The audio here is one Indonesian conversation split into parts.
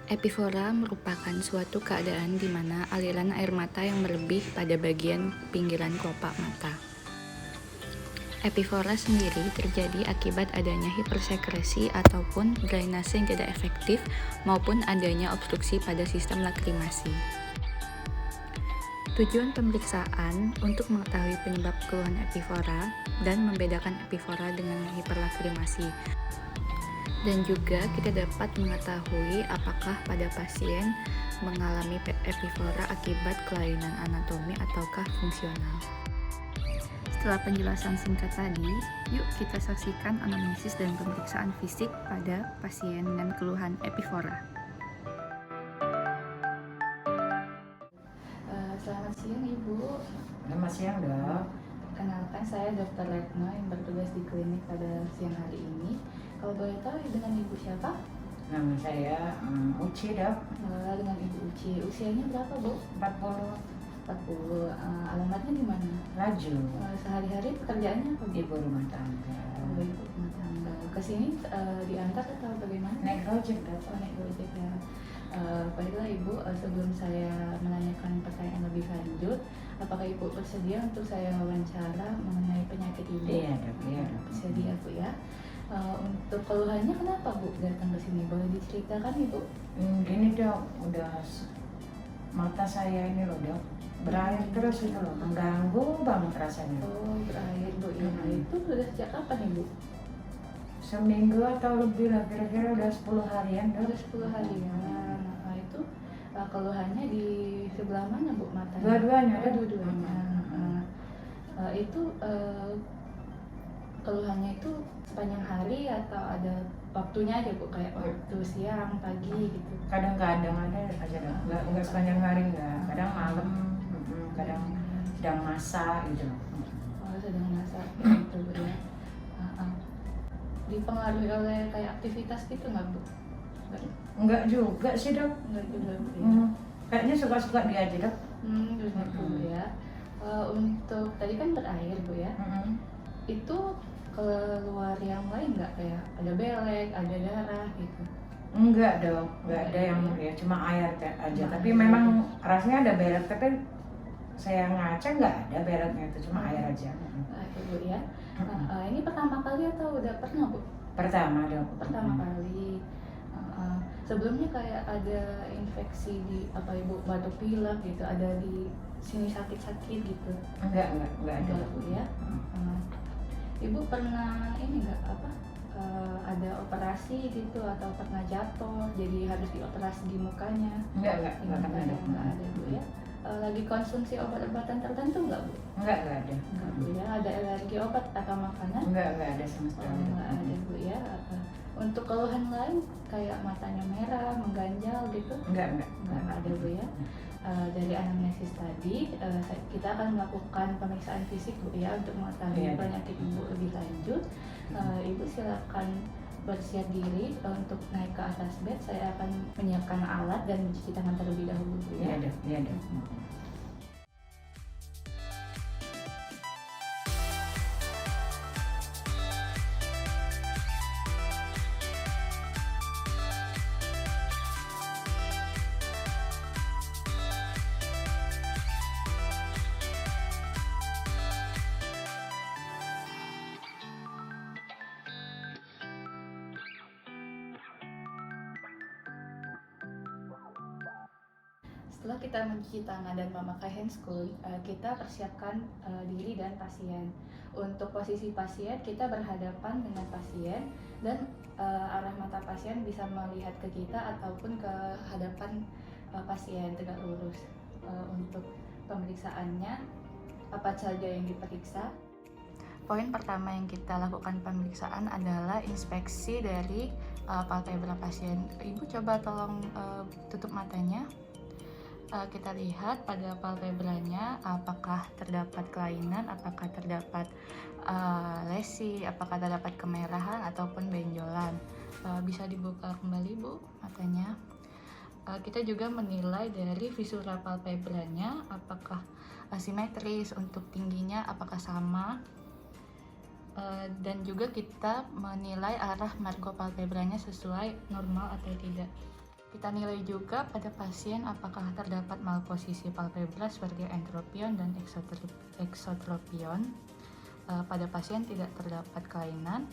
Epifora merupakan suatu keadaan di mana aliran air mata yang berlebih pada bagian pinggiran kelopak mata. Epifora sendiri terjadi akibat adanya hipersekresi ataupun drainase yang tidak efektif maupun adanya obstruksi pada sistem lakrimasi. Tujuan pemeriksaan untuk mengetahui penyebab keluhan epifora dan membedakan epifora dengan hiperlakrimasi. Dan juga kita dapat mengetahui apakah pada pasien mengalami epifora akibat kelainan anatomi ataukah fungsional. Setelah penjelasan singkat tadi, yuk kita saksikan anamnesis dan pemeriksaan fisik pada pasien dengan keluhan epifora. Selamat siang Ibu. Selamat siang Dok. Perkenalkan saya Dr. Retno yang bertugas di klinik pada siang hari ini. Kalau boleh tahu dengan Ibu siapa? Nama saya Uci Dok. Dengan Ibu Uci. Usianya berapa Bu? 40. 40. Alamatnya di mana? Laju. Sehari-hari pekerjaannya apa Bu? Ibu rumah tangga. Ibu rumah tangga. Kesini diantar atau bagaimana? Naik ojek Dok. Naik ojek ya. Baiklah Ibu, sebelum saya menanyakan pertanyaan lebih lanjut, apakah Ibu bersedia untuk saya wawancara mengenai penyakit Ibu? Iya Dok, iya Dok. Bersedia Bu ya. Untuk keluhannya kenapa Bu datang ke sini? Boleh diceritakan Ibu? Gini Dok, udah mata saya ini loh Dok, berair terus itu loh, mengganggu banget rasanya. Oh, berair Bu ya. Itu sudah sejak kapan Ibu? Seminggu atau lebih lah, kira-kira udah 10 harian Dok. Udah 10 harian. Nah, itu keluhannya di sebelah mana Bu matanya? Dua-duanya Oh, Dok. dua-duanya. Itu keluhannya itu sepanjang hari atau ada waktunya aja Bu, kayak waktu siang, pagi gitu? Kadang-kadang ada aja Dok, nggak sepanjang hari nggak, kadang malam, kadang sedang masak gitu loh. Oh, sedang masak gitu Bu ya. Dipengaruhi oleh kayak aktivitas gitu nggak Bu? Enggak juga sih Dok. Enggak juga Bu ya. Kayaknya suka-suka dia aja Dok. Terus Bu ya. Untuk tadi kan berair Bu ya. Itu keluar yang lain nggak, kayak ada belek, ada darah gitu? Enggak Dok, enggak ada yang ya, cuma air aja. Tapi memang rasanya ada berak, tapi saya ngaca nggak ada beraknya, itu cuma air aja. Itu Bu ya. Ini pertama kali atau udah pernah Bu? Pertama Dok. Pertama kali. Sebelumnya kayak ada infeksi di apa Ibu, batuk pilek gitu, ada di sini sakit-sakit gitu? Enggak ada. Enggak Bu ya. Ibu pernah ini nggak ada operasi gitu atau pernah jatuh jadi harus dioperasi di mukanya? Enggak pernah Dok. Enggak ada Bu ya. Lagi konsumsi obat-obatan tertentu nggak Bu? Enggak ada. Enggak Bu ya. Ada alergi obat atau makanan? Enggak ada sama sekali. Enggak ada Bu ya. Untuk keluhan lain kayak matanya merah, mengganjal gitu? Enggak ada Bu ya. Dari anamnesis tadi kita akan melakukan pemeriksaan fisik Bu ya untuk mengetahui penyakit Ibu lebih lanjut. Ibu silakan bersiap diri untuk naik ke atas bed. Saya akan menyiapkan alat dan mencuci tangan terlebih dahulu Bu ya. Iya Dok. Setelah kita mencuci tangan dan memakai handscoon, kita persiapkan diri dan pasien. Untuk posisi pasien, kita berhadapan dengan pasien dan arah mata pasien bisa melihat ke kita ataupun ke hadapan pasien tegak lurus. Untuk pemeriksaannya, apa saja yang diperiksa? Poin pertama yang kita lakukan pemeriksaan adalah inspeksi dari palpebra pasien. Ibu coba tolong tutup matanya. Kita lihat pada palpebranya apakah terdapat kelainan, apakah terdapat lesi, apakah terdapat kemerahan ataupun benjolan. Bisa dibuka kembali Bu matanya. Kita juga menilai dari visura palpebranya apakah simetris, untuk tingginya apakah sama, dan juga kita menilai arah margo palpebranya sesuai normal atau tidak. Kita nilai juga pada pasien apakah terdapat malposisi palpebra seperti entropion dan eksotropion. Pada pasien tidak terdapat kelainan.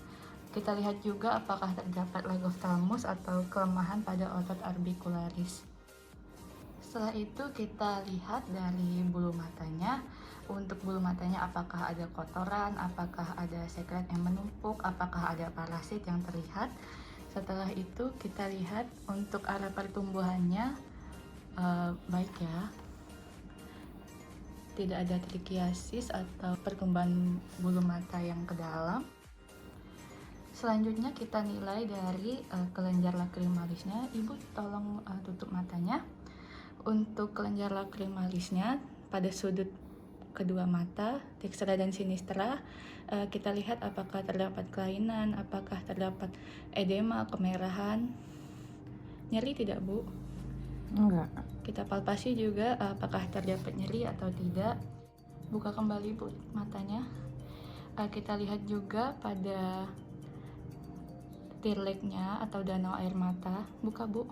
Kita lihat juga apakah terdapat lagophthalmus atau kelemahan pada otot orbicularis. Setelah itu kita lihat dari bulu matanya. Untuk bulu matanya apakah ada kotoran, apakah ada sekret yang menumpuk, apakah ada parasit yang terlihat. Setelah itu kita lihat untuk arah pertumbuhannya baik ya. Tidak ada trichiasis atau perkembangan bulu mata yang ke dalam. Selanjutnya kita nilai dari kelenjar lakrimalisnya. Ibu tolong tutup matanya. Untuk kelenjar lakrimalisnya pada sudut kedua mata, dextra dan sinistra, kita lihat apakah terdapat kelainan, apakah terdapat edema, kemerahan, nyeri tidak Bu? Enggak. Kita palpasi juga apakah terdapat nyeri atau tidak. Buka kembali Bu matanya. Kita lihat juga pada tirleknya atau danau air mata. Buka Bu.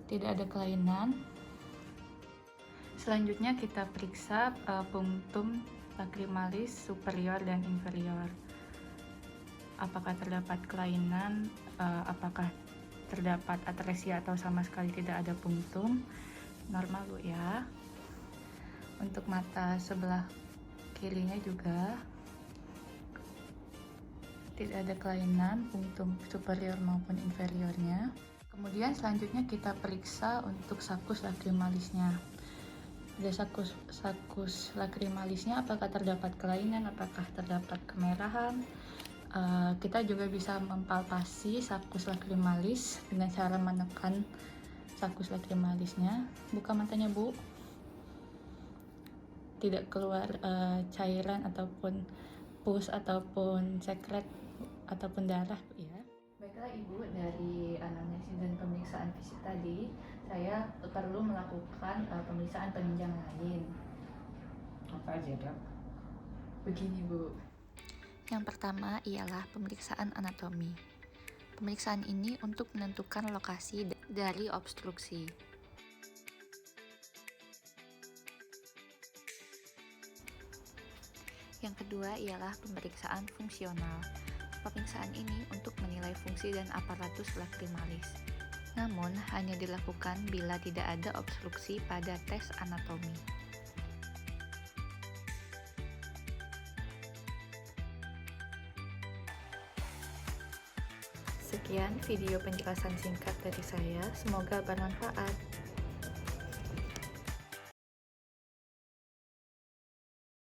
Tidak ada kelainan. Selanjutnya kita periksa punctum lacrimalis superior dan inferior. Apakah terdapat kelainan, apakah terdapat atresia atau sama sekali tidak ada punctum. Normal Bu ya. Untuk mata sebelah kirinya juga tidak ada kelainan punctum superior maupun inferiornya. Kemudian selanjutnya kita periksa untuk sakus lakrimalisnya. Ada sakus lakrimalisnya apakah terdapat kelainan, apakah terdapat kemerahan. Kita juga bisa mempalpasi sakus lakrimalis dengan cara menekan sakus lakrimalisnya. Buka matanya Bu. Tidak keluar cairan ataupun pus ataupun sekret ataupun darah ya. Baiklah Ibu, dari anamnesis dan pemeriksaan fisik tadi, saya perlu melakukan pemeriksaan penunjang lain. Apa aja Dok? Begini Bu. Yang pertama ialah pemeriksaan anatomi. Pemeriksaan ini untuk menentukan lokasi dari obstruksi. Yang kedua ialah pemeriksaan fungsional. Pemeriksaan ini untuk menilai fungsi dan aparatus lacrimalis. Namun, hanya dilakukan bila tidak ada obstruksi pada tes anatomi. Sekian video penjelasan singkat dari saya, semoga bermanfaat.